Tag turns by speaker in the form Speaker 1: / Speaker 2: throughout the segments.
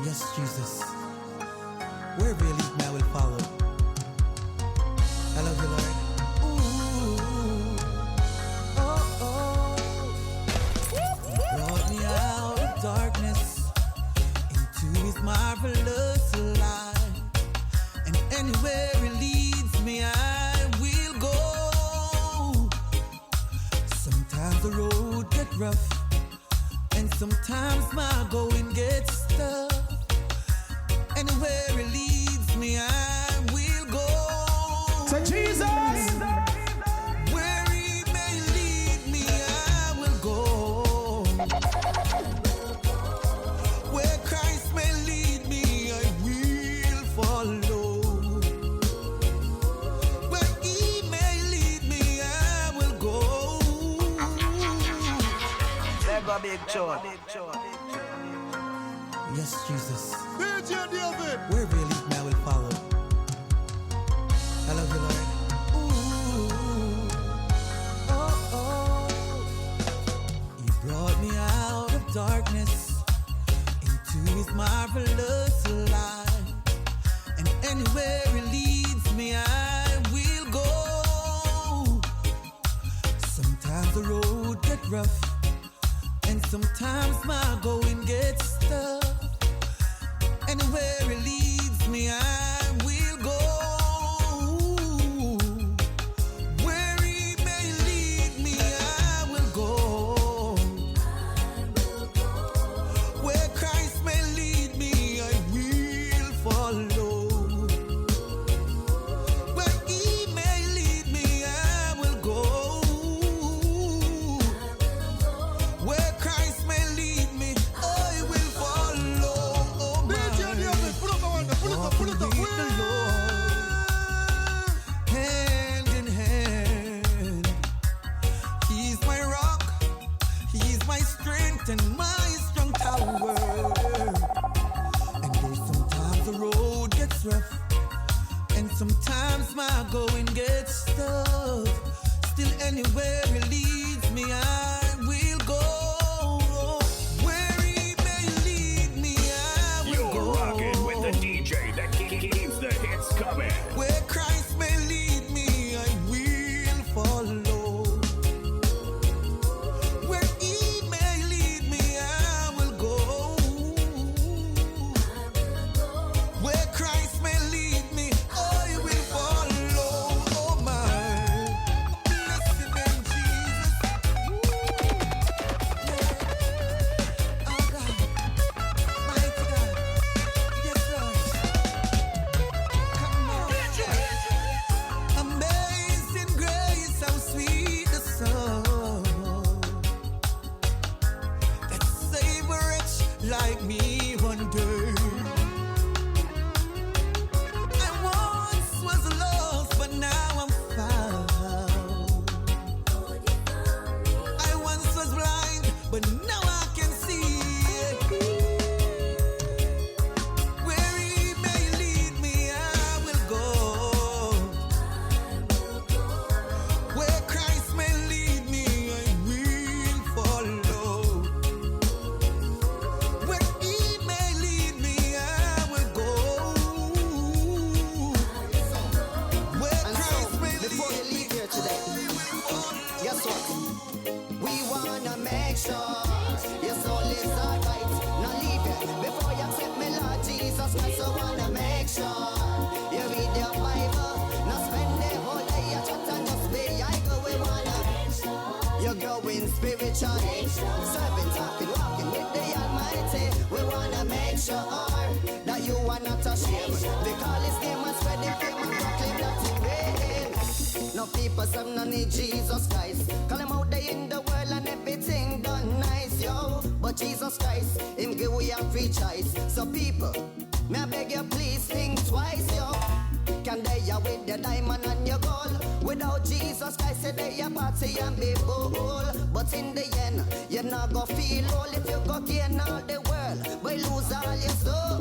Speaker 1: Yes, Jesus. Wherever you lead me, I will follow. I love you, Lord. Ooh, oh, oh. He brought me out of darkness into His marvelous light. And anywhere He leads me, I will go. Sometimes the road gets rough, and sometimes my going gets tough. Anywhere He leads me, I will go.
Speaker 2: Say Jesus!
Speaker 1: Where He may lead me, I will go. Where Christ may lead me, I will follow. Where He may lead me, I will go.
Speaker 3: Never big chore.
Speaker 1: Yes, Jesus.
Speaker 2: DJ David!
Speaker 1: Wherever You lead me, I will follow. I love you, Lord. Ooh, oh, oh. He brought me out of darkness into His marvelous light. And anywhere He leads me, I will go. Sometimes the road gets rough, and sometimes my going gets tough. Anywhere He leads me, I will go. Where He may lead me, I will go. Where Christ may lead me, I will follow. Where He may lead me, I will go. Where Christ may lead me, I will follow. Oh my.
Speaker 2: Pull it up,
Speaker 1: With the Lord, hand in hand. He's my rock, He's my strength and my strong tower. And though sometimes the road gets rough, and sometimes my going gets tough, still anywhere He leads me, I will go. Where He may lead me, I will
Speaker 4: You're
Speaker 1: go.
Speaker 4: rocking with the DJ that keeps the hits coming.
Speaker 1: Where Christ may lead me, I will follow. Where He may lead me, I will go. Where Christ may lead me, I will follow. Oh my, bless Your name, Jesus. Yeah. Oh God, mighty God, yes Lord. Come on. Amazing grace, how sweet the sound that saved a wretch like me one day. I once was lost, but now I'm found. I once was blind, but now I can see. Where He may lead me, I will go. Where Christ may lead me, I will follow. Where He may lead me, I will go. Where
Speaker 5: And
Speaker 1: Christ
Speaker 5: so,
Speaker 1: may
Speaker 5: before you
Speaker 1: lead me,
Speaker 5: leave here today,
Speaker 1: I will follow.
Speaker 5: guess what? We wanna make sure your soul is alright. Now leave it before you accept me, Lord Jesus Christ. I wanna make sure you read your Bible. Now spend the whole day you chat and just be I go. We wanna you're growing spiritually, serving, talking, walking with the Almighty. We wanna make sure that you are not ashamed. They call His name and spread the fame and proclaim that He reigns. No people some no need Jesus Christ. Call Him out there in the world and everything done nice, yo. But Jesus Christ, Him give we a free choice. So people, may I beg you please think twice, yo. Can they ya with the diamond and your gold? Without Jesus Christ, say they a party and be bold. But in the end, you're not gonna feel old if you go gain all the world, but lose all your soul.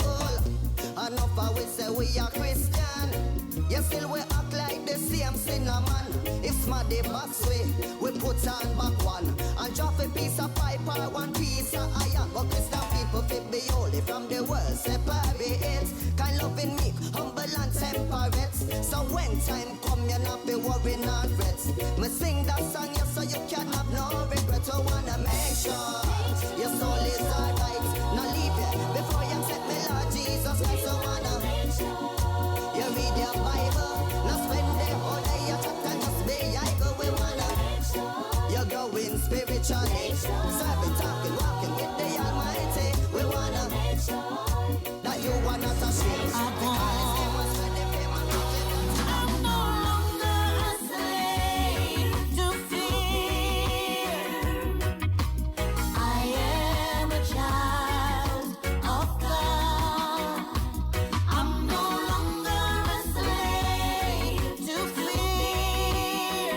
Speaker 5: Enough of we say we are Christian, you still we act like the same sinner man. If smarty box we put on back one and drop a piece of pipe or one piece of iron. But Christian people fit be holy from the the world separate. Kind loving me, humble and temperate. So when time come, you not be worrying or regrets. Me sing that song, you so you can have no regret. I wanna make sure your soul is alright. Now leave it before you accept me, Lord Jesus Christ. I wanna you read your Bible, now spend the whole day you chat and just be idle. We wanna you're growing spiritually, serving, talking, walking with the Almighty. We wanna that you are not ashamed. Because they must spread the fame and
Speaker 3: I'm no longer a slave to fear. I am a child of God. I'm no longer a slave to fear.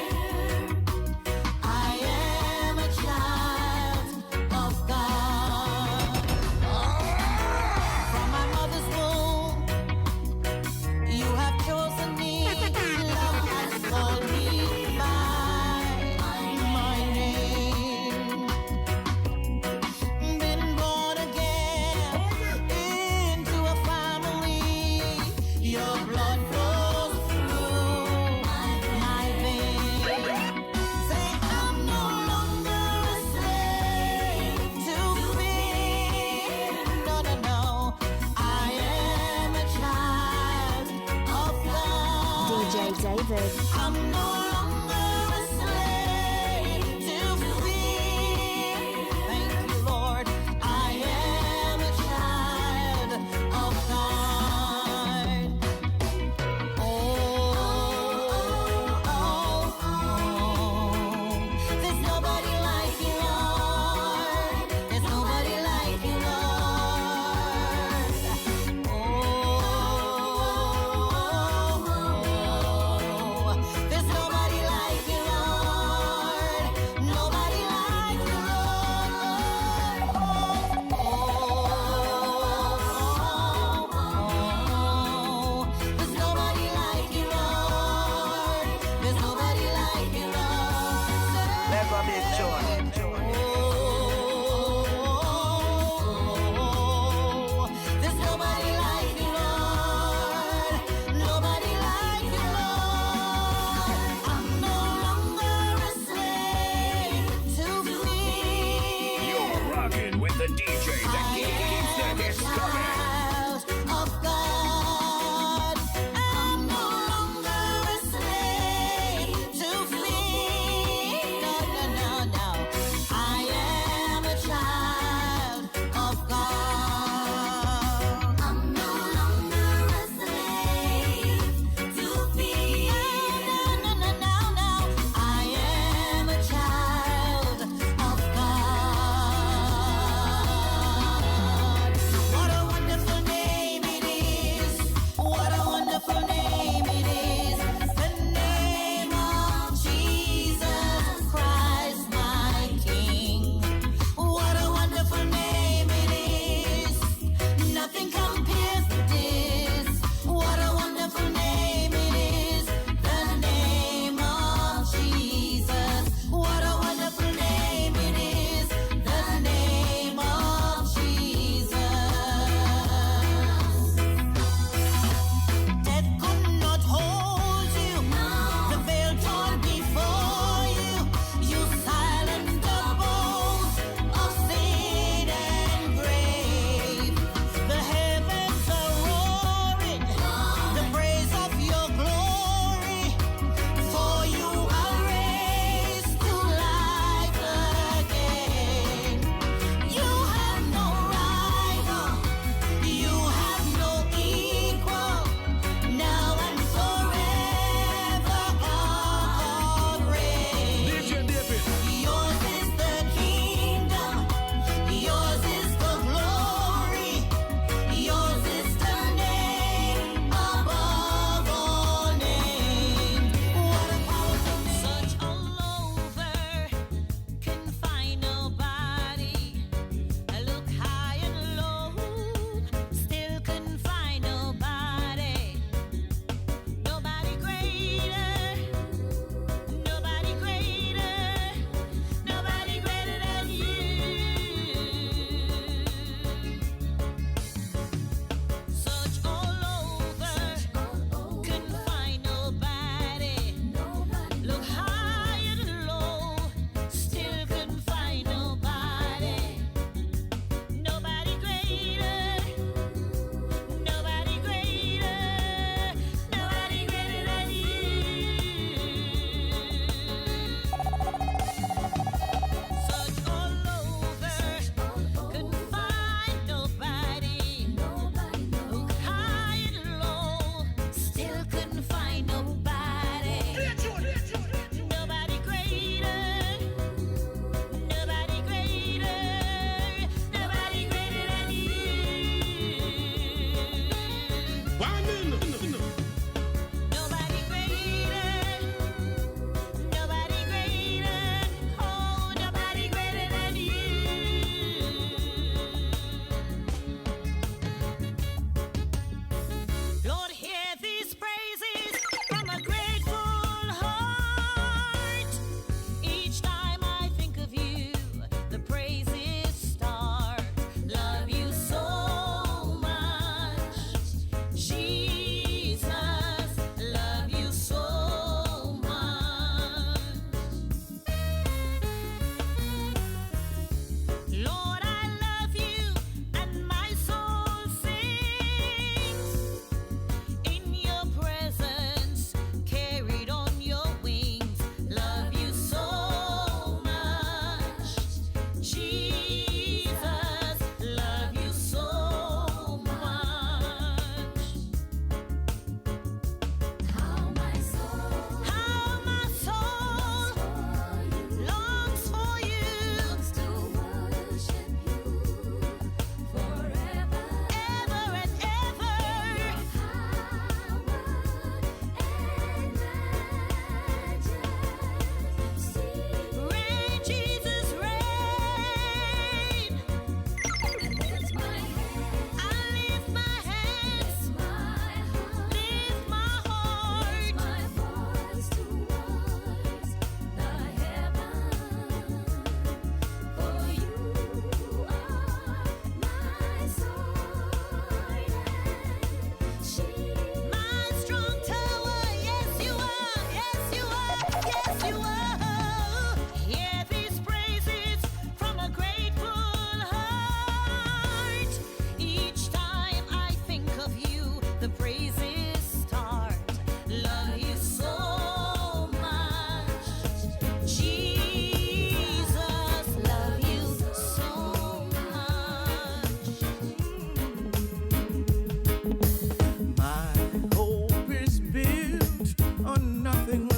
Speaker 3: I am a child of God. From my mother's womb, you have chosen me. Love has called me by my name. Been born again into a family. Your blood flows through my veins. Say I'm no longer a slave to fear. No, no, no. I am a child of God.
Speaker 6: DJ David.
Speaker 3: I'm no longer a slave to fear. Thank you, Lord. I am a child of God. Oh, there's nobody like you, Lord. There's nobody like you, Lord. Oh, there's nobody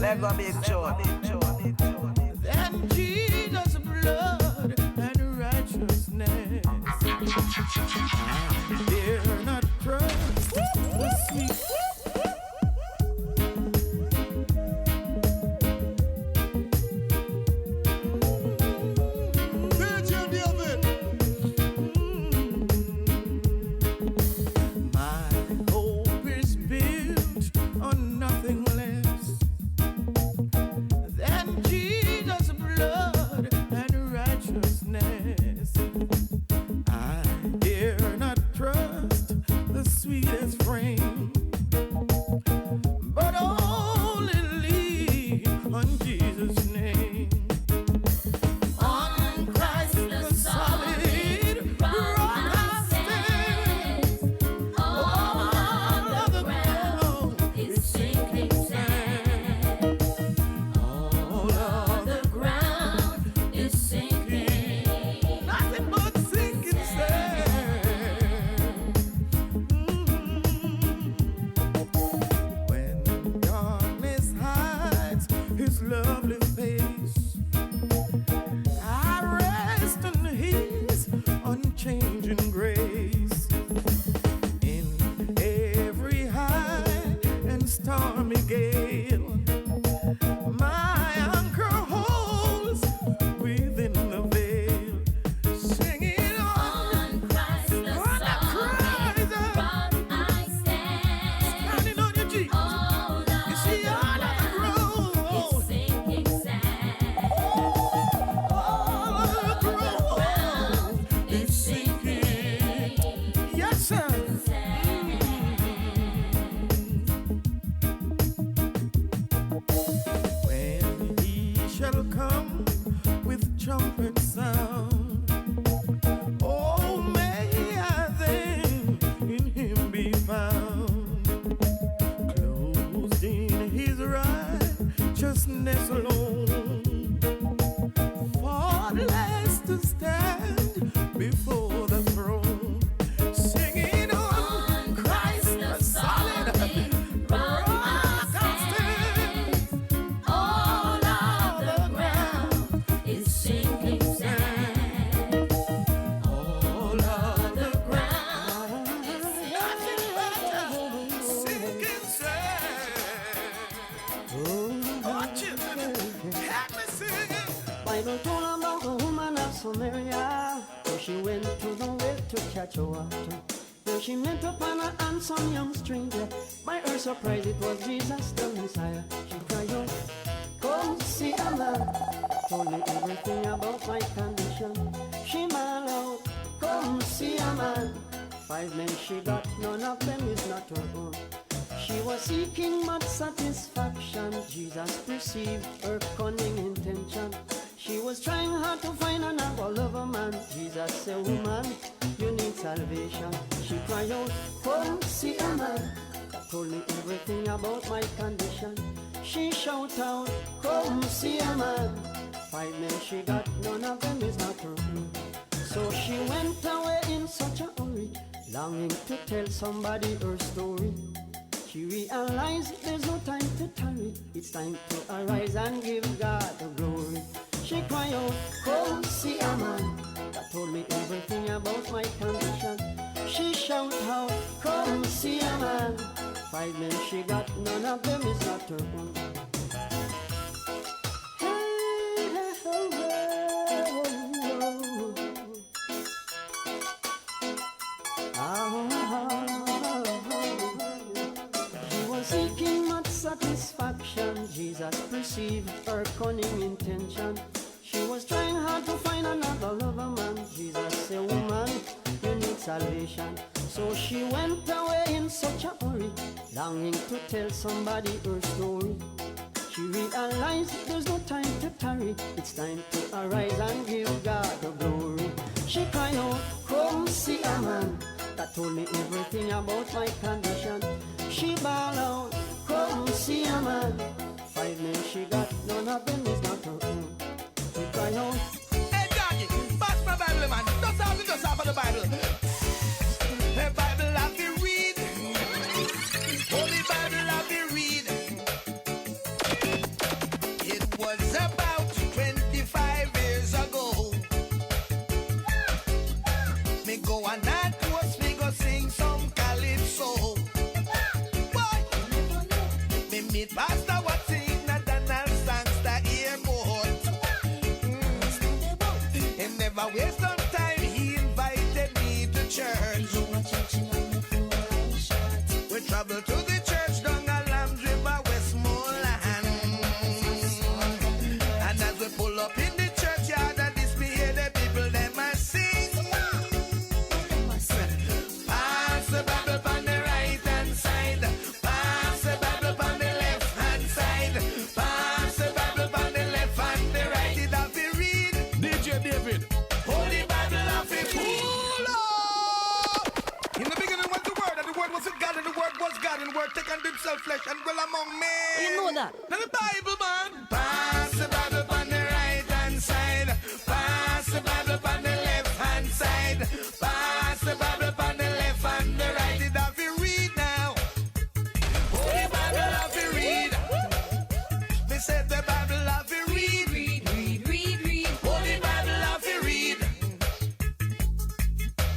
Speaker 6: Lego big tune.
Speaker 1: Then Jesus' blood and righteousness. Dare not trust the sweet.
Speaker 2: DJ David.
Speaker 1: My hope is built on nothing less than Jesus' blood and righteousness. I dare not trust the sweetest frame, but only lean on Jesus' name. On Christ the solid rock I stand. All of the ground is sinking sand. All of the ground is sinking. Nothing but sinking sand. When darkness hides his lovely face, I rest in his unchanging grace. In every high and stormy gale, my anchor holds within the veil. Singing on Christ the solid rock I stand. Standing on your Jesus. You see all of the road. Sinking sand. All of the ground is sinking. Yes, sir. When he shall come with trumpet sound, oh, may I then in him be found, clothed in his righteousness alone, faultless to stand before the throne, singing on Christ the solid rock I stand. All of the ground is sinking sand. All of the ground is sinking sand. Watch it, help me sing it.
Speaker 7: Bible told about a woman of Samaria, where she went to the well to catch water. Where she met upon a handsome young stranger. By her surprise, it was Jesus the Messiah. She cried out, "Come see a man." Told me everything about my condition. She bawled out, "Come see a man." 5 men she got, none of them is not her own. She was seeking much satisfaction. Jesus perceived her cunning intention. She was trying hard to find another lover man. Jesus said, "Woman, you need salvation." She cried out, "Come see a man that told me everything about my condition." She shouted out, "Come see a man." 5 men she got, none of them is not her own. So she went away in such a hurry, longing to tell somebody her story. She realized there's no time to tarry. It's time to arise and give God the glory. She cried out, "Come see a man that told me everything about my condition." She shouted out, "Come see a man." 5 men she got, none of them is not her own. She was seeking much satisfaction. Jesus perceived her cunning intention. She was trying hard to find another lover man. Jesus said, "Woman, you need salvation." So she went away in such a hurry, longing to tell somebody her story. She realized there's no time to tarry. It's time to arise and give God the glory. She cried out, "Come see a man that told me everything about my condition." She bawled out, "Come see a man." 5 men she got, none of them is not her own. She cried out,
Speaker 6: Hey, Doggy, pass my Bible, man. Just have the Bible. The Bible have to read. Holy Bible have to read. And that course we go sing some calypso. Boy, me meet Pastor Watson at Donald Sangster Airport. And never waste some time, he invited me to church. We travel to the church down a Lambs River, Westmoreland. And as we pull up in the churchyard, and this we hear the people them a sing. Pass the Bible on the right hand side. Pass the Bible on the left hand side. Pass the Bible on the left and the right. It have to read.
Speaker 4: DJ David.
Speaker 6: Holy Bible have to pull up. In the beginning was the word, and the word was with God, and the word was God, and the word taken himself flesh and dwell among men.
Speaker 8: You know that.
Speaker 6: Now the Bible, man. Pass the Bible on the right hand side. Pass the Bible on the left hand side. Pass the Bible on the left and the right. It have to read now. Holy Bible have to read. They said the Bible have to read. Holy Bible have to read.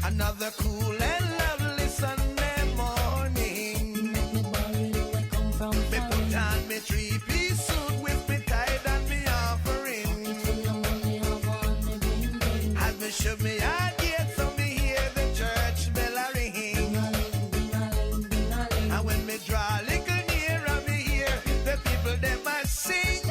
Speaker 6: Another cool and lovely Sunday morning. Me put on me three-piece suit with me tithe and me offering. As me shove me heart gate, so me hear the church bell a ring. And when me draw a little nearer, me hear the people them a sing.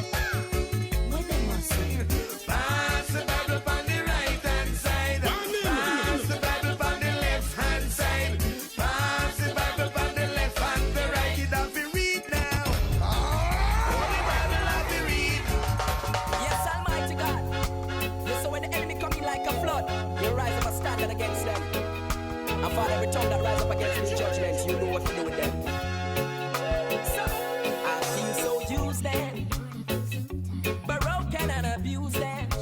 Speaker 6: Pass the Bible on the right hand side. Pass the Bible on the left hand side. Pass the Bible on the left and the right. It have to read now. Holy Bible have to read.
Speaker 8: Yes, Almighty God. Listen, when the enemy come in like a flood, you rise up a standard against them. And for every tongue that rise up against this judgment, you know what to do with them. So, I feel so used and broken and abused and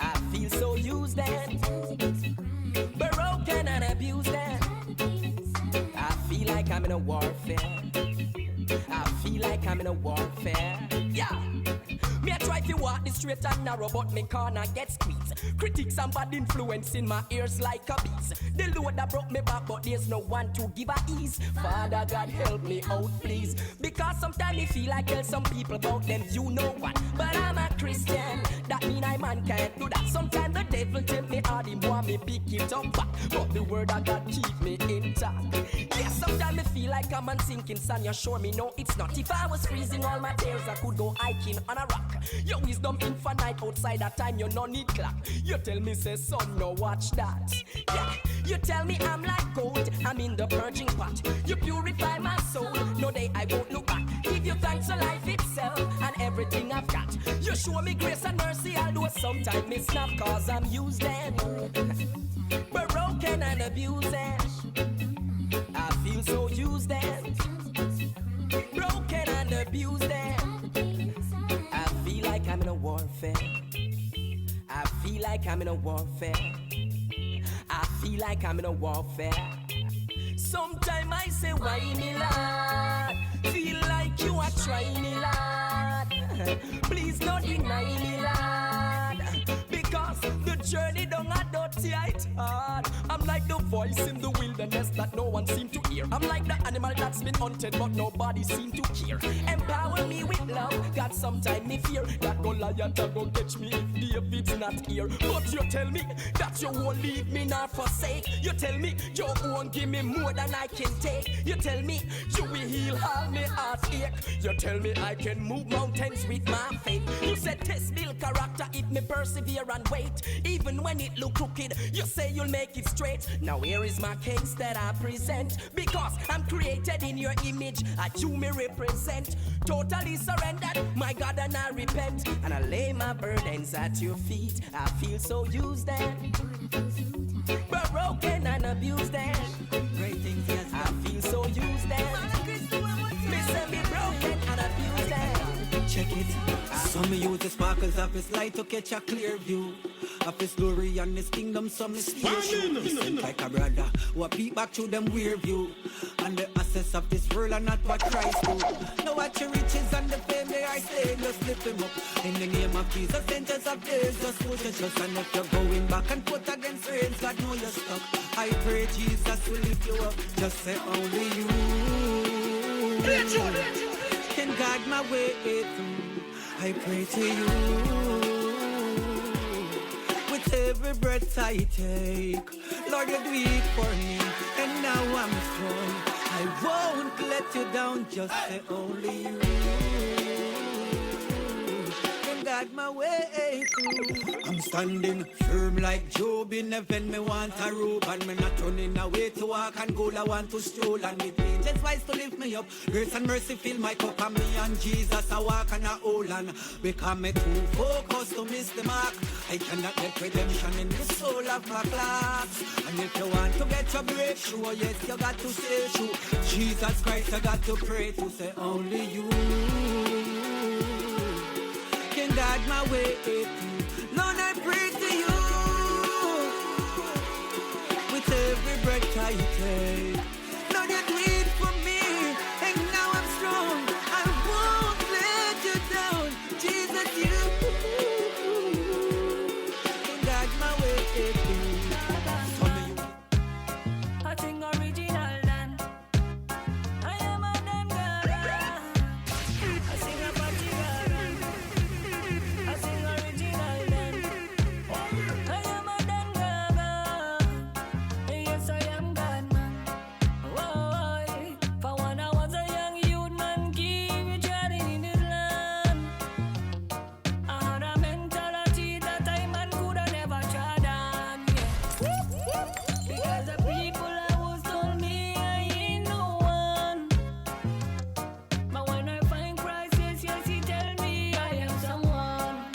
Speaker 8: I feel so used and broken and abused and I feel like I'm in a warfare. I feel like I'm in a warfare. Yeah. Me I try to walk the straight and narrow, but me corner get squeezed. Critics and bad influence in my ears like a beast. The load that broke me back, but there's no one to give a ease. Father God, help me out, please. Because sometimes I feel like tell some people about them, you know what. But I'm a Christian, that mean I man can't do that. Sometimes the devil tempt me hard, he want me pick it up back. But the word of God keep me intact. Yes, sometimes I feel like I'm on sinking sand. You sure me no, it's not. If I was freezing all my tears, I could go hiking on a rock. Your wisdom infinite outside that time, you no need clock. You tell me, say, son, no watch that. Yeah, you tell me I'm like gold, I'm in the purging pot. You purify my soul, no day I won't look back. Give you thanks for life itself and everything I've got. You show me grace and mercy, although sometimes me snap cause I'm used and broken and abused and I feel so used and broken and abused and I feel like I'm in a warfare. I feel like I'm in a warfare. I feel like I'm in a warfare. Sometimes I say, why me lad? Feel like you are trying me lad. Please don't deny me lad. Because the journey down a dirty it's hard. I'm like the voice in the wilderness that no one seems to hear. I'm like the animal that's been hunted but nobody seems to care. Empower me with love, God sometimes me fear that Goliath go catch me if David's not here. But you tell me that you won't leave me nor forsake. You tell me you won't give me more than I can take. You tell me you will heal all my heartache. You tell me I can move mountains with my faith. You said test build character if me persevere and wait. Even when it look crooked, you say you'll make it straight. Now here is my case that I present. Because I'm created in your image, I you me represent. Totally surrendered, my God, and I repent. And I lay my burdens at your feet. I feel so used and broken and abused and great things, yes. I feel so used and listen me broken and abused and
Speaker 9: Check it. Some use the sparkles of his light to catch a clear view.
Speaker 1: of His glory and His kingdom, some station. Listen like a brother who peep back to them weird view. And the access of this world are not what Christ do. Now watch your riches and the fame they are saying, just lift them up. In the name of Jesus, angels of days, just push your trust. And if you're going back and put against rains, God know you're stuck. I pray Jesus will lift you up. Just say only you can guide my way through. I pray to you with every breath I take. Lord, you do it for me, and now I'm strong. I won't let you down, just say only you can guide my way through. I'm standing firm like Job in heaven. Me want a robe and me not running away to walk and goal. I want to stroll and with angels wise to lift me up. Grace and mercy fill my cup and me and Jesus I walk and I hold on. Because me too focused to miss the mark. I cannot get redemption in the soul of my class. And if you want to get your breakthrough, yes, you got to stay true. Jesus Christ, I got to pray to say only you can guide my way through. Lord, I pray to you with every breath I take. Lord, you do it for me, and now I'm strong. I won't let you down. Jesus, you can guide my way through.
Speaker 9: I sing original dan. I am a dan gara. I sing a party gara. I sing original dan. I am a dan gara. Yes, I am God man. Whoa, for when I was a young youth man, keep me treading in this land. I had a mentality that I man coulda never trod on. Because the people I was told me I ain't no one. But when I find Christ, yes, He tell me I am someone.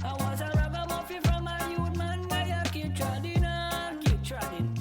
Speaker 9: I was a ragamuffin from a youth man, I keep treading on, keep treading.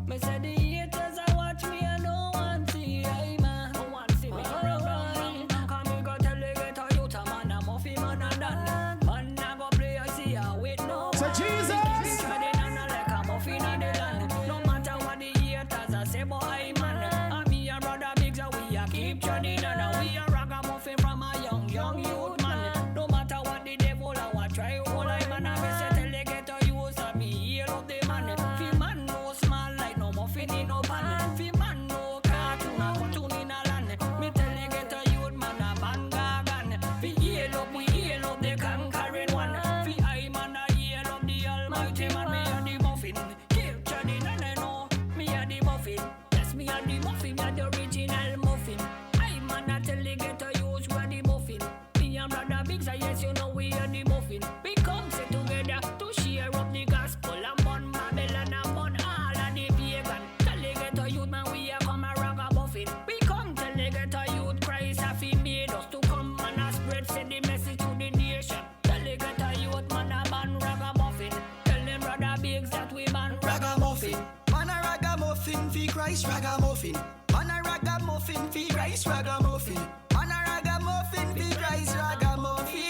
Speaker 9: Me say the haters I watch me, I don't want to see I man. Don't want to see me run. Come me go tell the ghetto youth a man, a muffin man and done. Man I go play, I see I wait no.
Speaker 2: Say Jesus.
Speaker 9: Keep treading on like a muffin on the land. No matter what the haters I say, boy man. And me and brother Biggs, we a keep treading on. We a ragamuffin from a young youth man. No matter what the devil I want try, all I man. I say tell the ghetto youth a me heal up the man. Fi man no small like no muffin in no pan. Fi man no cartoon a cartoon in a land. Me tell the ghetto youth man a banga gun. Fi heal up, we heal up the conquering one. Fi I man a heal up the almighty man. Me a the muffin, keep treading and I know me a the muffin. Yes, me a the muffin, me a the original muffin. I man a tell the ghetto youth we a the muffin. Me and brother Biggs, yes you know we are the muffin. We come sit together to share up the gospel and burn Babylon and burn all of the pagan. Tell the ghetto youth man we a come a ragamuffin. We come tell the ghetto youth Christ have He made us to come and a spread say the message to the nation. Tell the ghetto youth man a ban ragamuffin. Tell them brother Biggs that we ban ragamuffin.
Speaker 5: Man a ragamuffin fi Christ ragamuffin. Man a ragamuffin fi Christ ragamuffin. Man a ragamuffin fi Christ ragamuffin.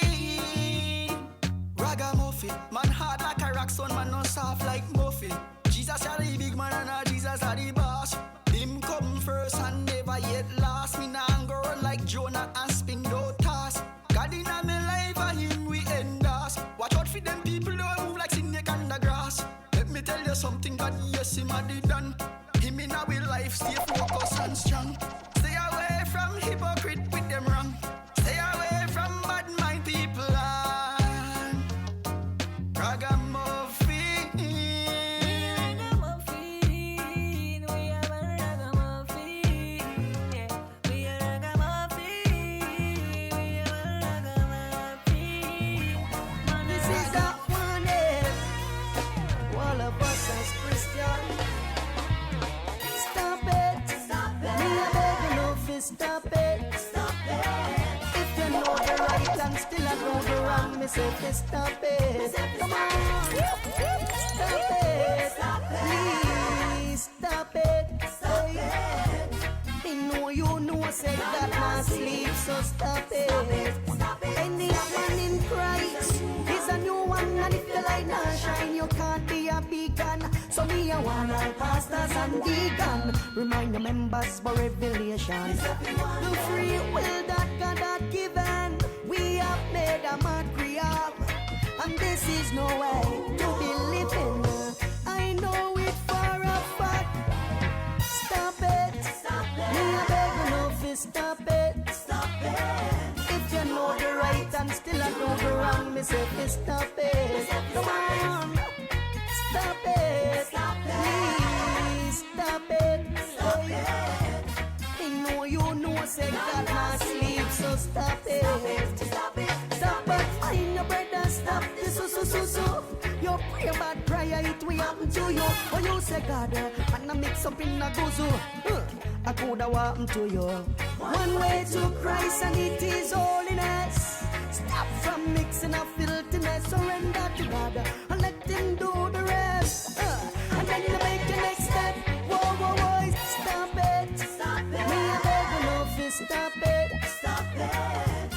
Speaker 5: Ragamuffin, man hard like a rock stone, man no soft like muffin. Jesus a the big man and Jesus a the boss. Him come first and never yet last. Me nah go run like Jonah and spin no toss. God in a me life and Him we endorse. Watch out for them people who move like snake on the grass. Let me tell you something, God yes Him a the done. Him in our life stay focused and strong. Stay away from hypocrite with them wrong. Stay away from bad mind people and ragamuffin.
Speaker 9: Ragamuffin, we are a ragamuffin. Yeah, we are ragamuffin. We are a ragamuffin.
Speaker 7: This is that one day. All of us as Christians. Stop it. Stop it. Me a beg you no fi stop it. Stop it. If you know the right and still I know the wrong, me say fi stop it. Come on. Stop it. Stop it. Please stop it. Stop it. Me know you know say that man sleep, so stop it. Any man in Christ is a new one want all pastors and deacon. Remind your members for revelation. The free will that God had given, we have made a mockery of. And this is no way to be living. I know it for a fact. Stop it. Stop it. Me a beg you no fi stop it. Stop it. If you know the right and still I know the wrong, me say fi stop it. Come on. Stop it. Stop it. Please stop it. Stop it. I know you know say God not sleep, so stop it. Stop it. Stop it. Find your brother. Stop this. So. You pray about prayer, it will happen to you. Oh, you say God, and I mix up in a gozo. I could have happened to you. One way to Christ, and it is holiness. Stop from mixing up filthiness. Surrender to God and let Him do the rest. And then you make your next step. Whoa. Stop it. Stop it. Me a beg you no fi stop it. Stop it.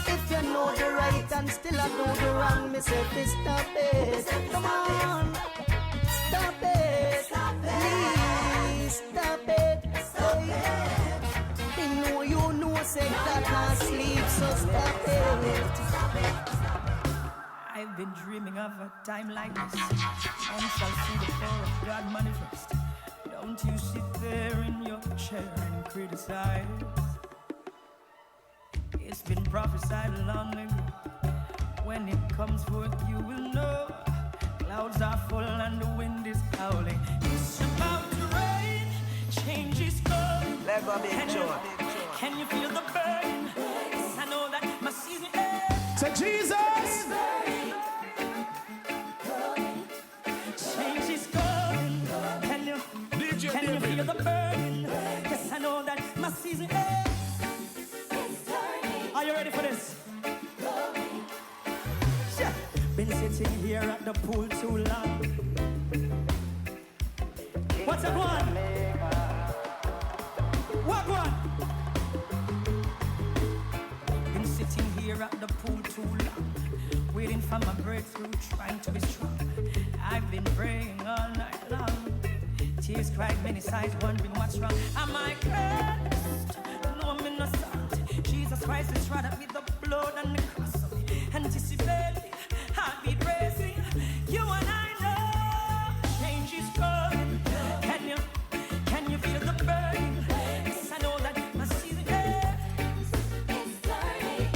Speaker 7: If you know the right and still I know the wrong, me say fi stop it. Come on. Stop it. Stop it. Please stop it. Stop it. I know you know say God can't sleep, so stop it. Stop it.
Speaker 9: I've been dreaming of a time like this, and shall see the power of God manifest. Don't you sit there in your chair and criticize. It's been prophesied long ago. When it comes forth, you will know. Clouds are full and the wind is howling. It's about to rain. Change is coming.
Speaker 8: Let go, big joy.
Speaker 9: Can you feel the burn? Yes, I know that my season ends.
Speaker 6: Say Jesus.
Speaker 9: Change is coming. Can you feel the burn? Yes, I know that my season ends. Are you ready for this? Yeah. Been sitting here at the pool too long. What's that one? What one? Been sitting here at the pool too long, waiting for my breakthrough, trying to be strong. I've been praying all night long. Tears cried many sides, wondering what's wrong. Am I cursed? No, I'm innocent. Jesus Christ is right with the blood and the cross. Anticipating, heartbeat racing. You and I know change is coming. Can you feel the burn? Yes, I know that my season is starting.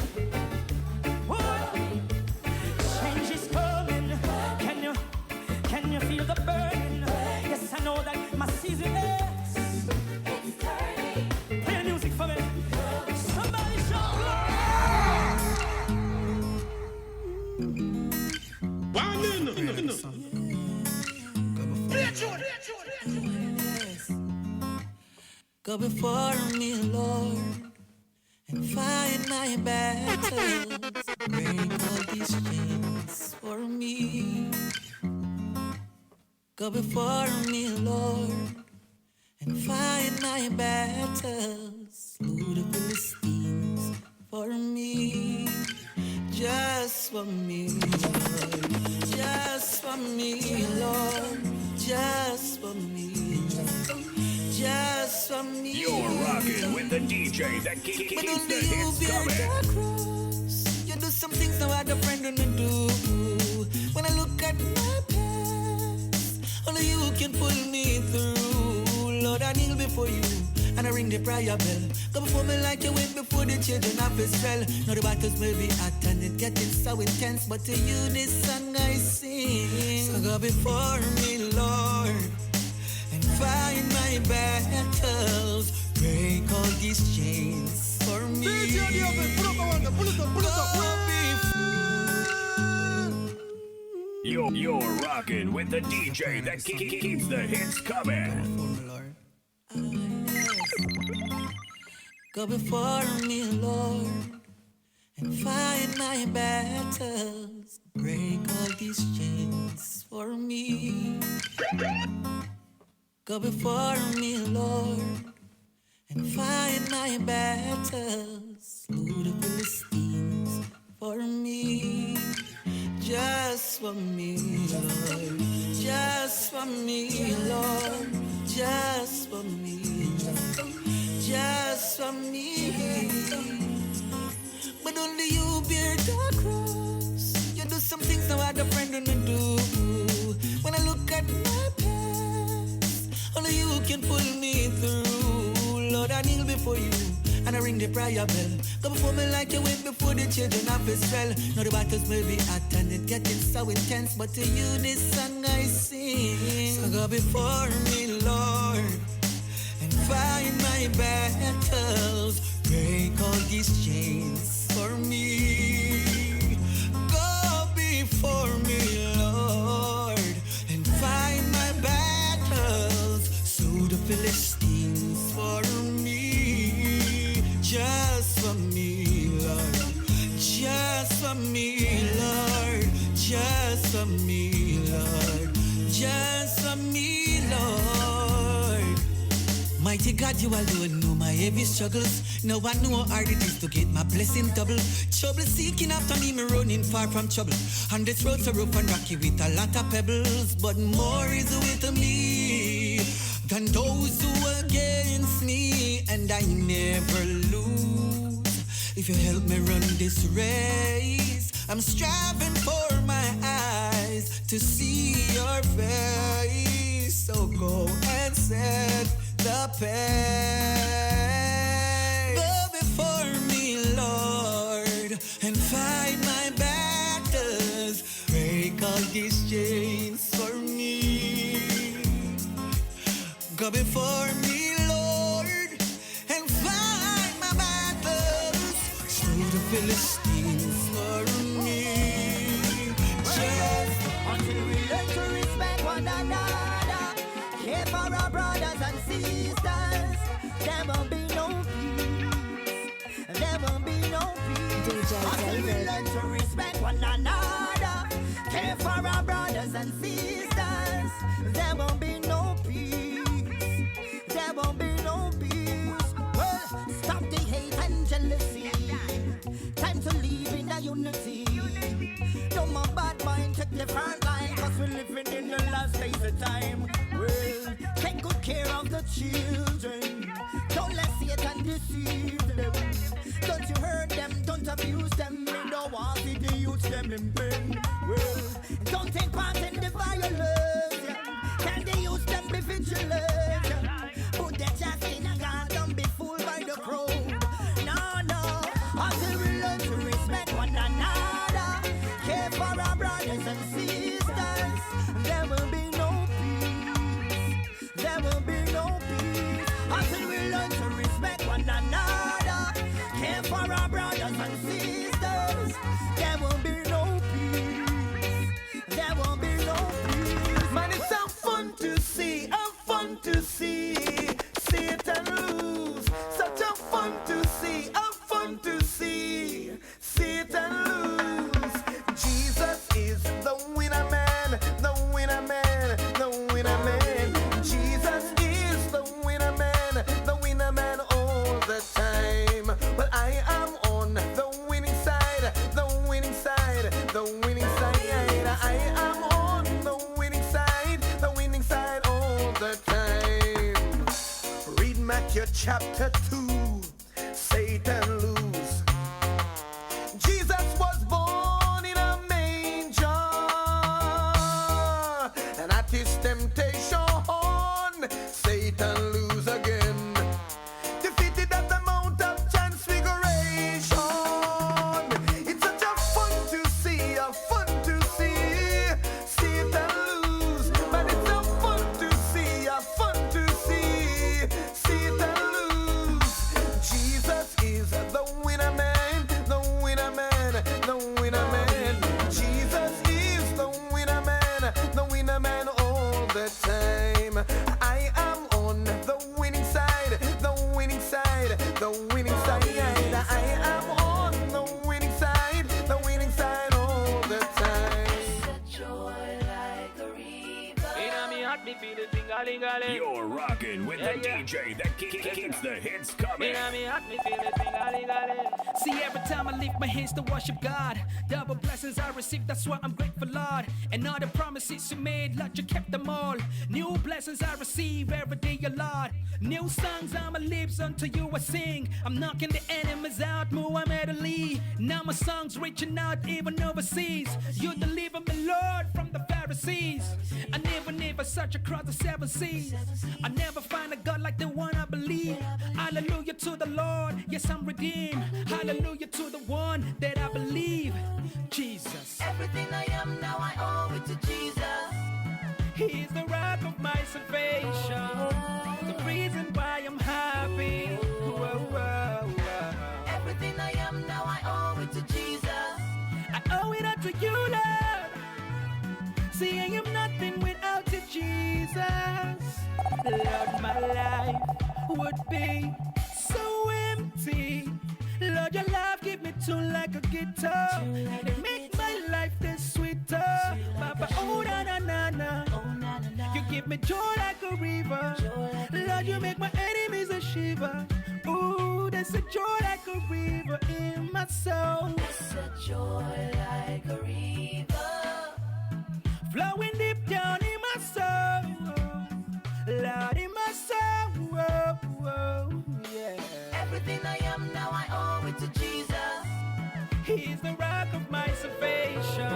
Speaker 9: Change is coming. Can you feel the burn? Yes, I know that my season is starting. Play the music for me. Somebody shout glory.
Speaker 1: Go before me, Lord, and fight my battles. Break all these chains for me. Go before me, Lord, and fight my battles. Slew the Philistines for me. Just for me, Lord. Just for me, Lord. Just for me, Lord. Just for me.
Speaker 4: You're rocking with the DJ that keeps the hits coming.
Speaker 1: You do some things no other friend don't do. When I look at my past, only you can pull me through. Lord, I kneel before you and I ring the prayer bell. Come before me like you went before the children of Israel. Now the battles may be hot and it getting so intense, but to you this song I sing. So go before me, Lord, and fight my battles. Break all these chains for me.
Speaker 4: You're rocking with the DJ that keeps the hits coming.
Speaker 1: Go before me, Lord, and fight my battles. Break all these chains for me. Go before me, Lord, and fight my battles. Slew the Philistines for me. Just for me, Lord. Just just for me, Lord, just for me, just for me. But only you bear the cross. You do some things no other friend don't do. When I look at my past, only you can pull me through. Lord, I kneel before you and I ring the prayer bell. Go before me like you went before the children of Israel. Now the battles may be hot and it getting so intense, but to you this song I sing. So go before me, Lord, and find my battles. Break all these chains for me. Go before me, Lord, and find my battles. Sue the Philistines for me. Just for me, Lord. Just for me, Lord. Just for me, Lord. Just for me, Lord. Mighty God, you alone know my heavy struggles. No one know how hard it is to get my blessing double. Trouble seeking after me running far from trouble. And this road's so rough and rocky with a lot of pebbles. But more is with me than those who are against me. And I never lose if you help me run this race. I'm striving for my eyes to see your face. So go and set the pace. Go before me, Lord, and fight my battles. Break all these chains for me. Go before me, Lord, and fight my battles. Slew the Philistines for me. Just
Speaker 5: until we learn to respect one another, care for our brothers and sisters, there won't be no peace. There won't be no peace. Until we learn to respect one another, care for our brothers and sisters, there won't be no peace. There won't be no peace. Well, stop the hate and jealousy. Time to live in the unity. No more bad mind, take the front line, cause we're living in the last days of time. Well, take good care of the children. Don't let Satan deceive them. Don't you hurt them, don't abuse them. We don't want to see the youth them in pain. Well, don't take part in the violence. Can the youth them be vigilant? Put their chest in a gun, don't be fooled by the crowd. No, no, until we learn to respect one another, care for our brothers and sisters, there will be no peace. There will be no peace. Until we learn to respect one another, care for our brothers and sisters, there will be no peace. There will be no peace.
Speaker 6: Man, it's so fun to see, fun to see Satan lose. Such a fun to see, fun to see Satan lose. Jesus is the winner man, the winner man, the winner man. Jesus is the winner man all the time. Well, I am on the winning side, the winning side, the winning side. I am on the winning side all the time. Read Matthew chapter 2, Satan lose. Jesus was born in a manger, and at his temptation, Satan lose again. Defeated at the Mount of Transfiguration. It's such a fun to see Satan lose. But it's a fun to see Satan lose. Jesus is the
Speaker 4: You're rocking with the DJ that keeps the hits coming.
Speaker 8: See, every time I lift my hands to worship God, double blessings I receive, that's why I'm grateful, Lord. And all the promises you made, Lord, you kept them all. New blessings I receive every day, your Lord. New songs on my lips, unto you I sing. I'm knocking the enemies out, Muhammad Ali. Now my songs reaching out even overseas. You deliver me, Lord, from the Pharisees. I never search across the seven seas. I never find a God like the one I believe. Hallelujah to the Lord, yes I'm redeemed. Hallelujah to the one that I believe, Jesus.
Speaker 3: Everything I am now I owe it to Jesus.
Speaker 8: He is the rock of my salvation, the reason why I'm happy. Whoa, whoa, whoa.
Speaker 3: Everything I am now I owe it to Jesus.
Speaker 8: I owe it all to you, Lord. See, I am nothing without you, Jesus. Lord, my life would be so empty. Lord, your love give me tune like a guitar. It make my life this sweeter. Papa, oh na na na na. You give me joy like a river. Lord, you make my enemies a shiver. Ooh, there's a joy like a river in my soul.
Speaker 3: There's a joy like a river
Speaker 8: flowing deep down in my soul. Lord, in my soul. Oh, oh, yeah.
Speaker 3: Everything I am now I owe it to Jesus.
Speaker 8: He's the rock of my salvation.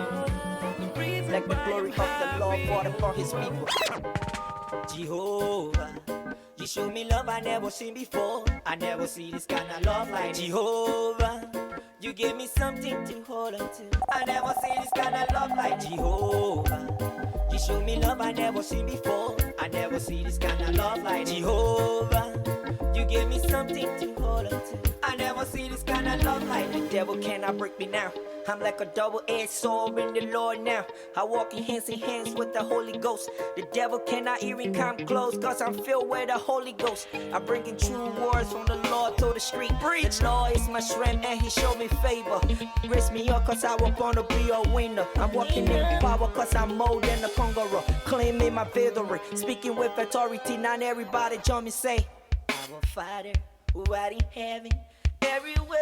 Speaker 8: The reason
Speaker 10: Let the
Speaker 8: why
Speaker 10: glory
Speaker 8: I'm
Speaker 10: of the Lord
Speaker 8: happy.
Speaker 10: water for his people. Jehovah, you show me love I never seen before. I never see this kind of love like Jehovah. You gave me something to hold on to. I never see this kind of love like Jehovah. You show me love I never seen before. I never see this kind of love like Jehovah. You gave me something to hold on to. I never see this kind of love like the devil cannot break me now. I'm like a double-edged sword in the Lord now. I walk in hands with the Holy Ghost. The devil cannot even come close, cause I'm filled with the Holy Ghost. I'm bringing true words from the Lord to the street. The Lord is my strength and he showed me favor. Grace me up cause I was born to be a winner. I'm walking in power cause I'm more than a conqueror. Claiming my victory, speaking with authority. Not everybody join me say, I'm a fighter who out in heaven. Everywhere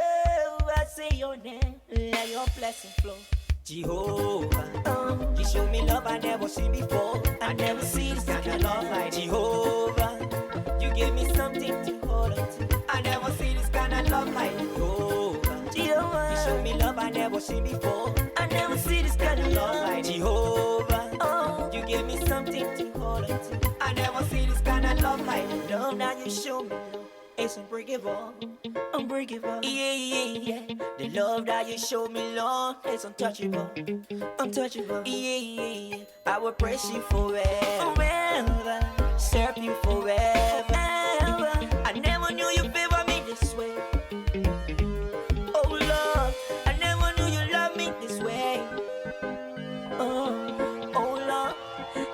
Speaker 10: I say your name, let your blessing flow. Jehovah, you show me love I never seen before. I never see this kind of love like Jehovah. You gave me something to hold on to. I never see this kind of love like Jehovah. You show me love I never seen before. I never see this kind of love like Jehovah. You gave me something to hold on to. I never see this kind of love like love. Now you show me love. It's unbreakable, unbreakable. Yeah, yeah, yeah. The love that you show me, Lord, is untouchable, untouchable. Yeah, yeah, yeah. I will praise you forever, forever. Serve you forever. I never knew you favor me this way. Oh Lord, I never knew you love me this way. Oh Lord.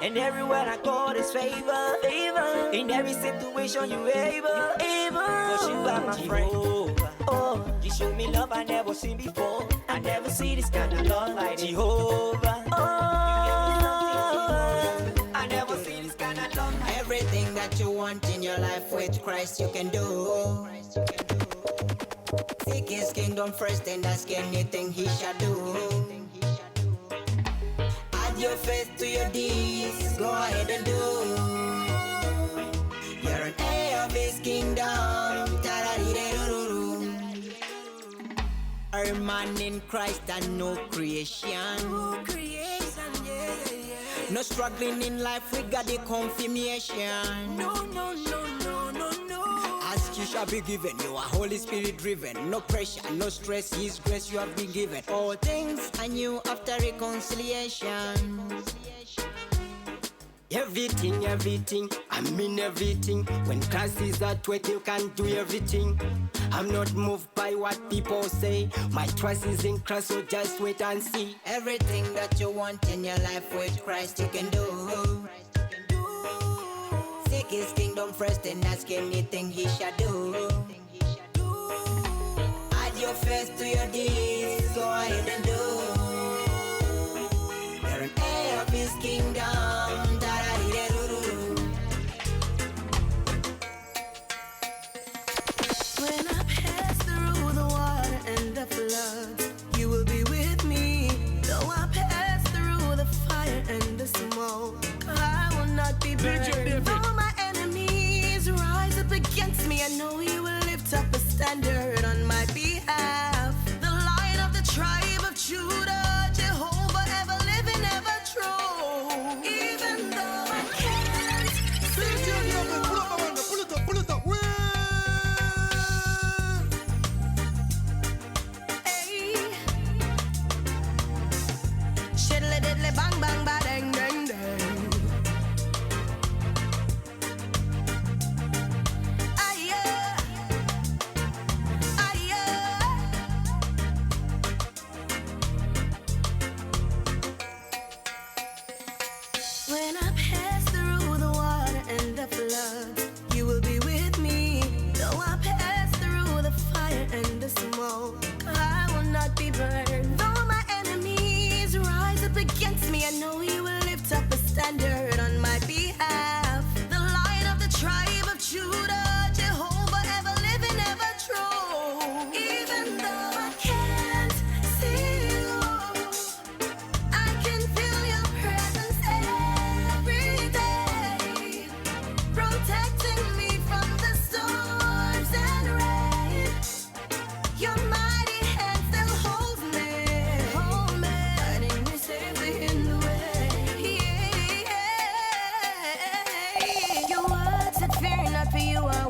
Speaker 10: And everywhere I go, there's favor, favor. In every situation, you able, cause you are my friend. Oh, you show me love I never seen before. I never see this kind of love like Jehovah. Oh, I never see this kind of love like
Speaker 5: Everything that you want in your life with Christ you can do. Seek his kingdom first and ask anything he shall do. Add your faith to your deeds, go ahead and do. You're an heir of his kingdom. A man in Christ and no creation. No struggling in life, we got the confirmation. No. Ask you shall be given, you are Holy Spirit driven. No pressure, no stress, his grace you have been given. All things are new after reconciliation. Everything, I mean everything. When Christ is at work, you can do everything. I'm not moved by what people say. My trust is in Christ, so just wait and see. Everything that you want in your life with Christ, you can do. Seek his kingdom first and ask anything he shall do. Add your faith to your deeds, go ahead and do. You're an heir of his kingdom.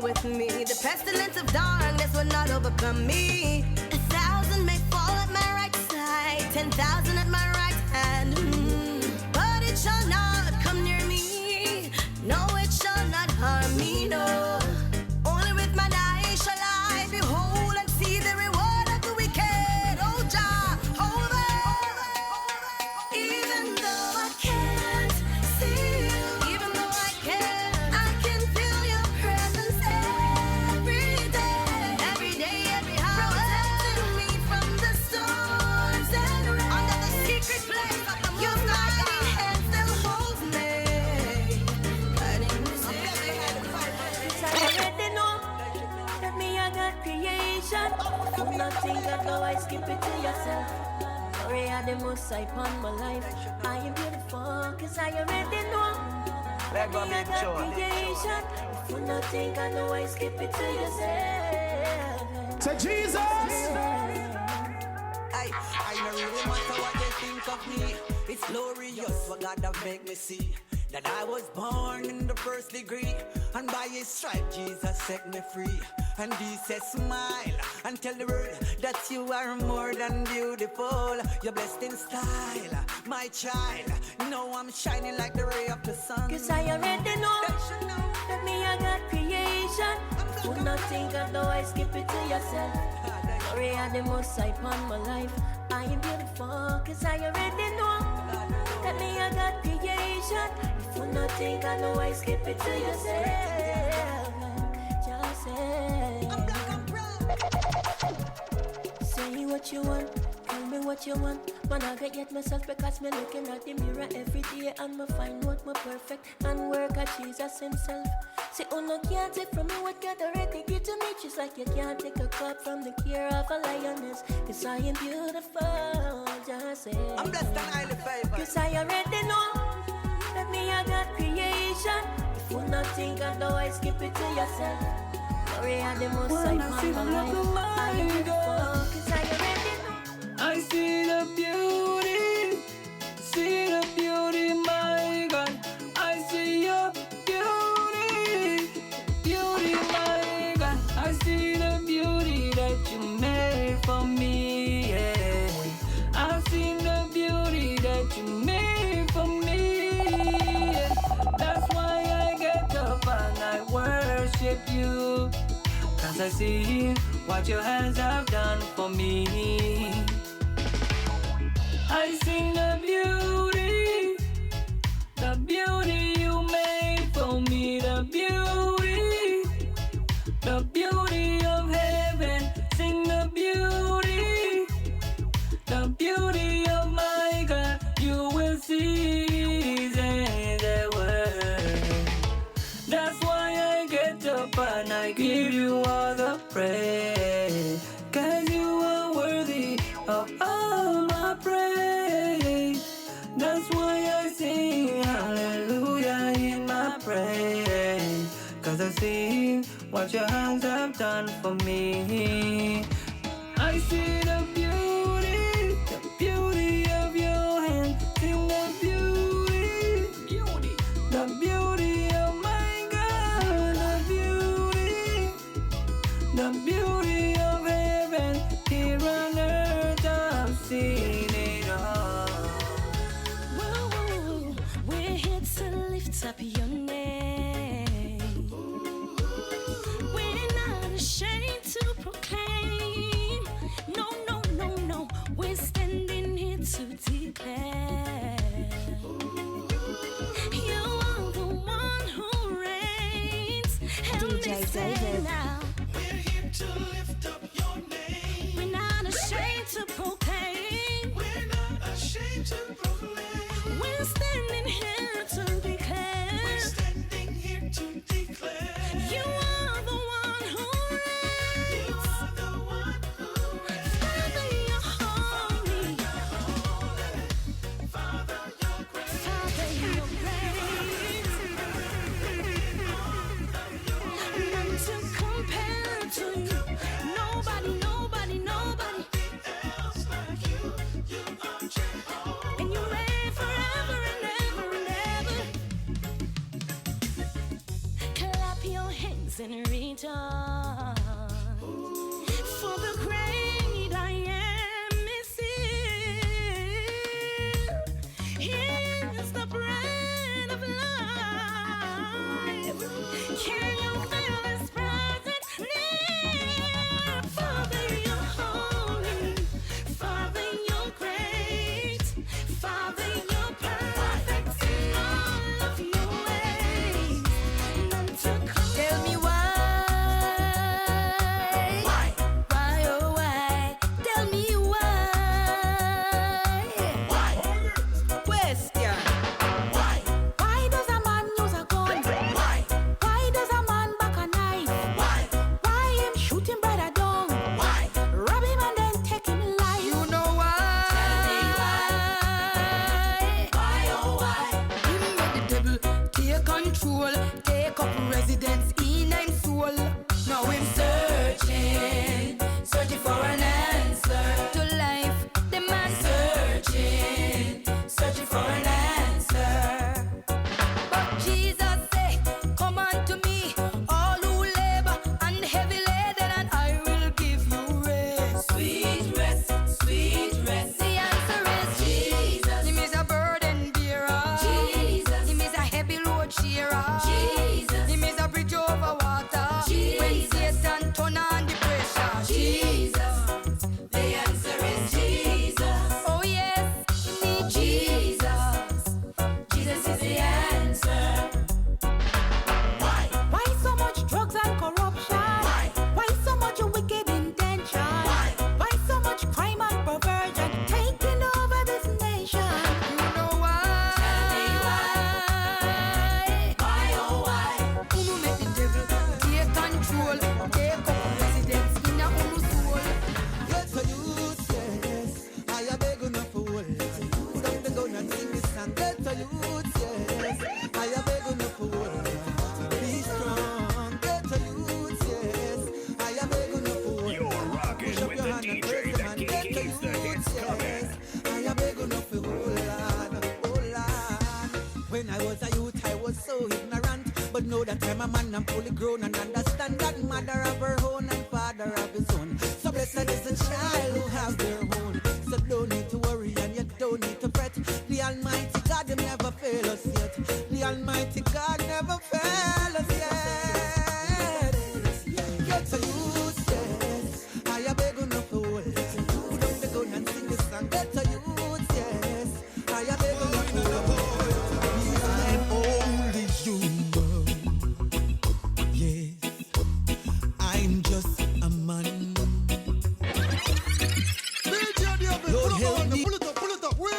Speaker 11: with me. The pestilence of darkness will not overcome me. 1,000 may fall at my right side, 10,000 at my right hand, but it shall not come near me. No, it shall not harm me, no. Only with mine eyes shall I behold and see the reward of the wicked. Oh, Jehovah. Even though I can't see you, even though I can feel your presence every day, every hour, protecting me from the storms and rain. Under the secret place of the Most High, your mighty hand still holds me, guiding me safely.
Speaker 10: I already know that me I got creation. Do not think that now I skip it to yourself. Sorry, I the most I upon my life. I am beautiful, cause I already know that me I got creation. Do not think I know I skip it to yourself.
Speaker 2: Say Jesus.
Speaker 1: I don't really matter what they think of me. It's glorious what God have made me see. That I was born in the first degree, and by His stripe Jesus set me free. And He says smile and tell the world that you are more than beautiful. You're blessed in style, my child. Now I'm shining like the ray of the sun.
Speaker 10: Cause I already know that me I got creation. Do not think of though I skip it to yourself. Sorry, I the most I upon my life. I am beautiful, cause I already know that me I got creation. If you not think I know I skip it to yourself. Just say
Speaker 1: I'm black and proud.
Speaker 10: Say what you want, tell me what you want. Man, I get yet myself because me looking at the mirror every day and me find what me perfect and work at Jesus himself. Say, oh no, can't take from me what God already give to me. Just like you can't take a cup from the care of a lioness. Cause I am beautiful, just say
Speaker 1: I'm blessed and highly favored.
Speaker 10: cause I already know that me I got creation. If you not think of though I skip it to yourself. Sorry, I the most I find my life. I am beautiful, cause I already know.
Speaker 8: I see the beauty, my God. I see your beauty, my God. I see the beauty that you made for me. Yeah. I've seen the beauty that you made for me. Yeah. That's why I get up and I worship you. Cause I see what your hands have done for me. I see the beauty you made for me, the beauty of heaven. Sing the beauty of my God. You will see the word. That's why I get up and I give you all the praise. Cause you are worthy of all my praise. That's why I sing hallelujah in my praise. Cause I see what your hands have done for me. I see the beauty of your hand. Sing the beauty of my God. The beauty of heaven. Here on earth I've seen it all.
Speaker 11: Whoa, we're here to lift up your name. We're not ashamed to proclaim. No, no, no, no. We're standing here to declare. You are the one who reigns. And
Speaker 12: DJ David.
Speaker 11: now.
Speaker 6: We're here to lift up your name.
Speaker 11: We're not ashamed to proclaim.
Speaker 6: We're not ashamed to proclaim.
Speaker 11: We're standing here to declare.
Speaker 6: We're standing here to declare.
Speaker 11: You are the one who reigns.
Speaker 6: You are the one who reigns.
Speaker 11: Father, you're holy.
Speaker 6: Father, you're great.
Speaker 11: Father, you're great. None to compare to you. Nobody, nobody, nobody.
Speaker 6: Else like you, you are Jehovah.
Speaker 11: And you reign forever and ever and
Speaker 9: thanks in return for the great I am missing. Here's the bread of life. Can you feel His presence near? Father, you're holy. Father, you're great. Father, you're perfect in all of your ways. None to come.
Speaker 11: Tell me why, oh why? Tell me why. Question.
Speaker 6: Why?
Speaker 11: Why does a man use a gun?
Speaker 6: Why?
Speaker 11: Why does a man back a knife?
Speaker 6: Why?
Speaker 11: Why him shoot him brother down?
Speaker 6: Why?
Speaker 11: Rob him and then take him life. You know why?
Speaker 6: Tell me why. Why, oh why?
Speaker 11: Him make the devil take control, take up residence in him soul. Now him searching for an answer to life. The man searching for an answer. But Jesus say, come unto me, all who labor and heavy laden, and I will give you rest.
Speaker 6: Sweet rest, sweet rest.
Speaker 11: The answer is
Speaker 6: Jesus.
Speaker 11: Him is a burden bearer.
Speaker 6: Jesus.
Speaker 11: Him is a heavy load sharer.
Speaker 6: Jesus.
Speaker 11: Him is a bridge over water.
Speaker 6: Jesus.
Speaker 11: When Satan turn on the pressure.
Speaker 6: Jesus. The answer is Jesus.
Speaker 11: Oh yes, you need
Speaker 6: Jesus. Jesus is the answer. Why?
Speaker 11: Why so much drugs and corruption?
Speaker 6: Why?
Speaker 11: Why so much wicked intention?
Speaker 6: Why?
Speaker 11: Why so much crime and perversion taking over this nation? You know why?
Speaker 6: Tell me why. Why, oh why?
Speaker 11: Who make the devil take control, take up residence in a own soul?
Speaker 1: Yes, for you, yes. I am begging enough for all. Don't they go and sing this song. Yes, for you, yes. I am begging enough for all. Be strong. Yes, for you, yes. I am begging enough for all.
Speaker 4: You're rocking
Speaker 1: Push up
Speaker 4: with
Speaker 1: your
Speaker 4: the
Speaker 1: hand and
Speaker 4: DJ
Speaker 1: praise the
Speaker 4: that
Speaker 1: man. Yes, for
Speaker 4: keeps the
Speaker 1: you,
Speaker 4: hits coming.
Speaker 1: yes. I am begging enough for all, Lord. Oh, Lord. When I was a youth, I was so ignorant. But know that I'm a man, I'm fully grown and understand that mother of her own and father of his own. So blessed is the child who has their own. So don't need to worry and you don't need to fret. The Almighty God, him never fail us yet. The Almighty God never fail us yet. Get to use, yes. I am begging enough for all. Don't they go and sing this song. Get to use, yes. I am begging enough for all. I'm only human. Yes, I'm just a man.
Speaker 2: DJ David,
Speaker 1: Lord,
Speaker 2: pull
Speaker 1: help
Speaker 2: it
Speaker 1: me.
Speaker 2: up, pull it up, pull it up. Wait.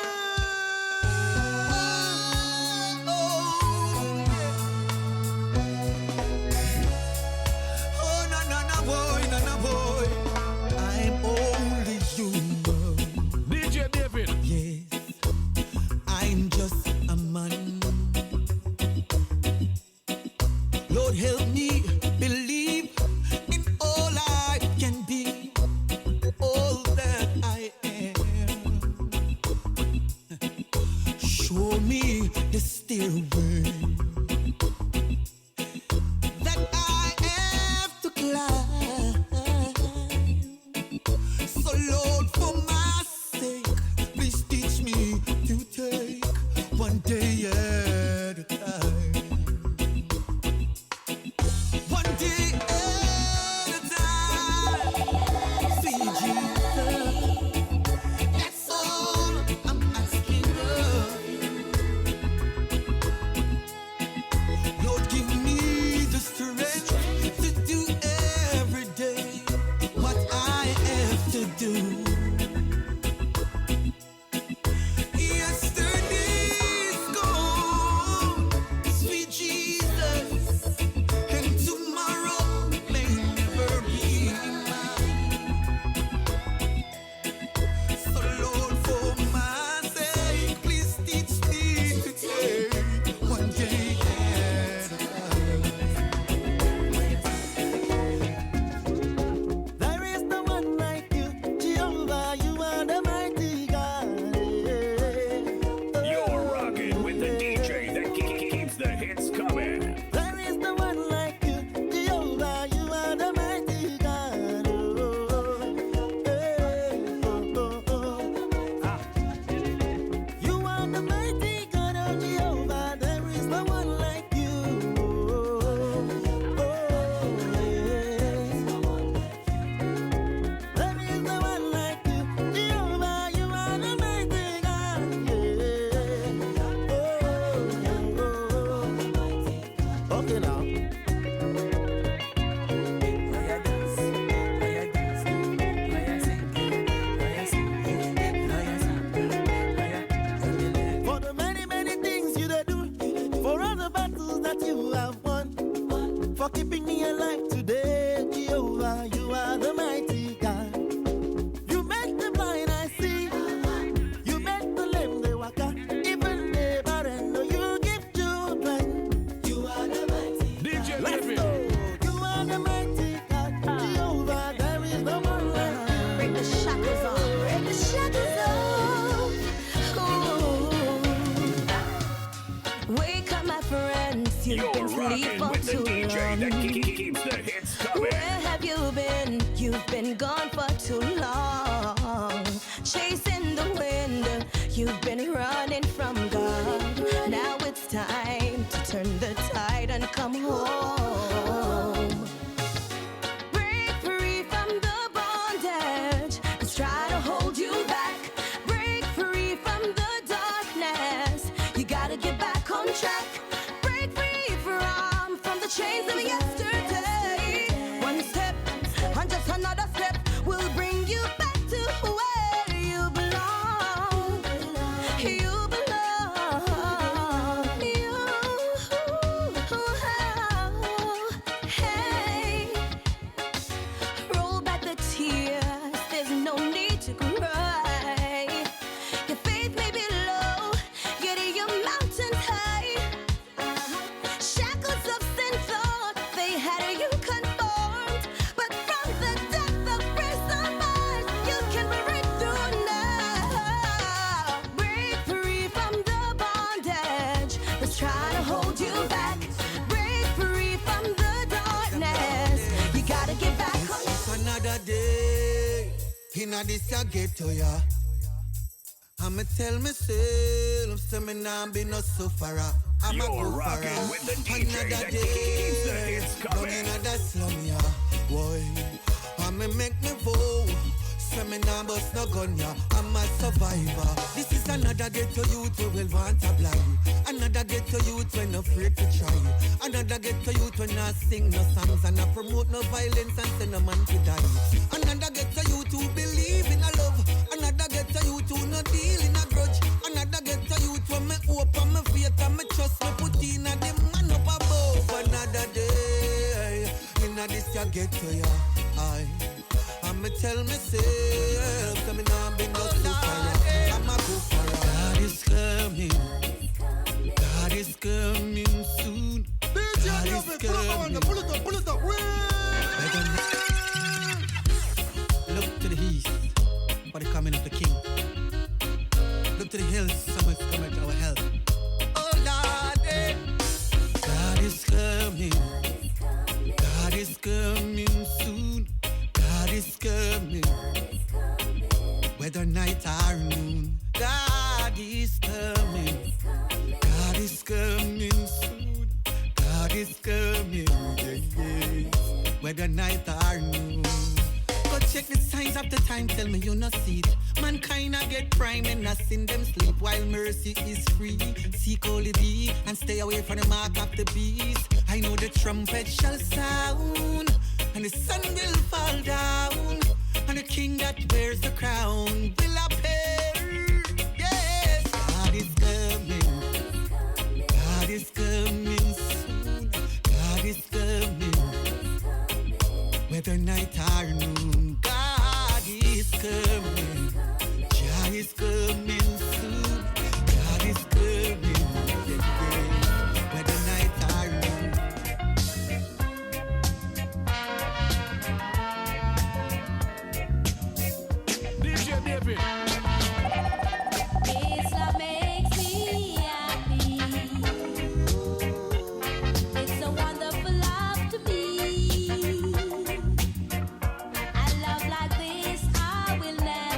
Speaker 12: for keeping me alive today. Jehovah, you are the mighty God. You make the blind I see. You make the lame they walk out. Even the barren, no, you give children. You are the mighty
Speaker 4: DJ
Speaker 12: Let's
Speaker 4: David.
Speaker 12: go. You are the mighty God. Jehovah, there is no one like you.
Speaker 11: Break the shackles off. Break the shackles off. Ooh. Wake up, my friends. You've
Speaker 4: You're
Speaker 11: been asleep
Speaker 4: rocking
Speaker 11: for
Speaker 4: with the
Speaker 11: too
Speaker 4: DJ that
Speaker 11: long.
Speaker 4: keeps the hits coming.
Speaker 11: Where have you been? You've been gone for too long. Chasing the wind. You've been running from God. Now it's time to turn the tide and come home. Break free from the bondage that's trying to hold you back. Break free from the darkness. You gotta get back on track. Break free from the chains of yesterday. One step and just another step will bring you back to where you belong. You belong. Hey. Roll back the tears. There's no need to cry. Your faith may be low, yet your mountains high. Shackles of sin thought they had you conformed, but from the depth of prison bars, you can break through now. Break free from the bondage that's trying to hold you back. Break free from the darkness. You gotta get back on.
Speaker 1: It's another day. Inna this ya ghetto ya. I'ma tell myself, say me nah be no sufferer. I'ma
Speaker 4: You're
Speaker 1: go for
Speaker 4: rocking with the DJ
Speaker 1: another
Speaker 4: that keeps the hits
Speaker 1: Down
Speaker 4: coming.
Speaker 1: inna that slum ya, boy. I'ma make me vow. Say me nah bust no gun ya. I'm a survivor. This is another ghetto youth who will want to blind. Another ghetto youth when afraid to try. Another ghetto youth when not sing no songs and not promote no violence and send no man to die. Another ghetto youth who believe in a love. Another ghetto youth who no deal in a grudge. Another ghetto youth when me open my faith and me trust me put in a the man up above. Another day in a this ya ghetto ya. I'ma tell myself that me nah be no sufferer. I'ma go for it. God is coming. God is coming soon. God is coming.
Speaker 2: Pull it up.
Speaker 1: Look to the east for the coming of the King. Look to the hills, someone's coming to our help. Oh Lord, God is coming. God is coming soon. God is coming. Whether night or noon, God is coming. God is coming soon. God is coming. Yeah. Whether night or noon. Go check the signs of the time, tell me you not see it. Mankind a get prime and not sin them sleep while mercy is free. Seek holy thee and stay away from the mark of the beast. I know the trumpet shall sound and the sun will fall down and the king that wears the crown will appear. Yes, God is coming. God is coming soon. God is coming. Whether night or noon, God is coming. God is coming soon. God is coming. Whether night or noon.
Speaker 4: DJ David.
Speaker 3: This love makes me happy. It's a wonderful love to me. A love like this I will never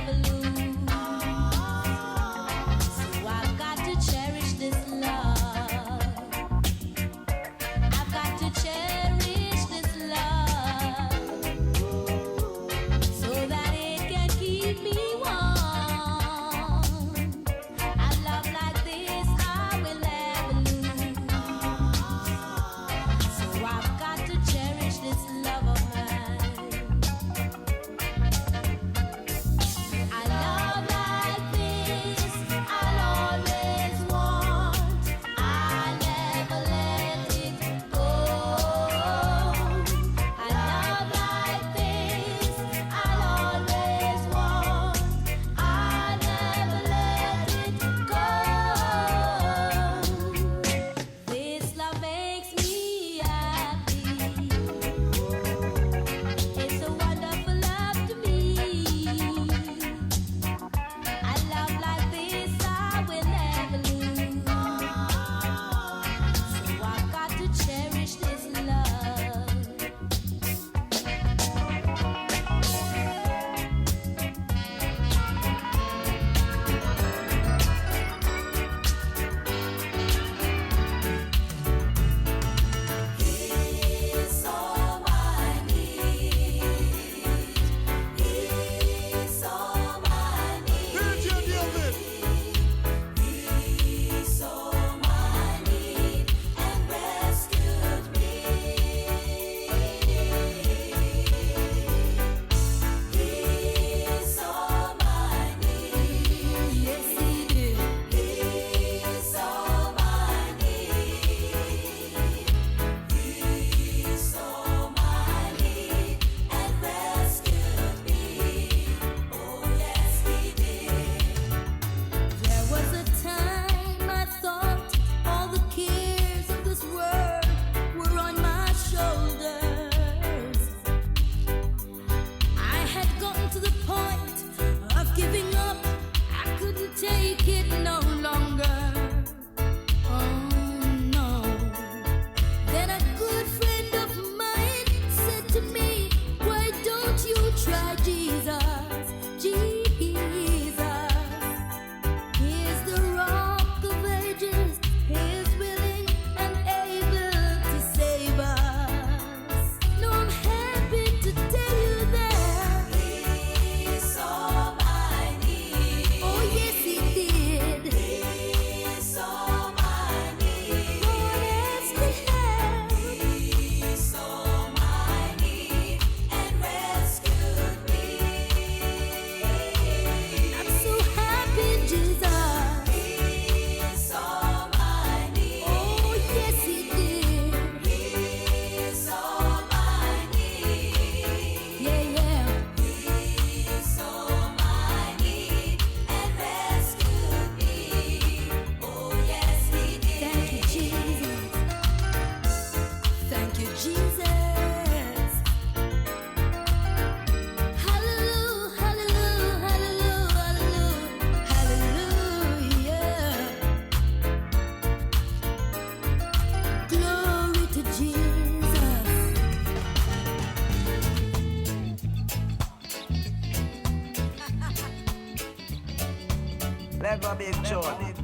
Speaker 13: Mega big tune.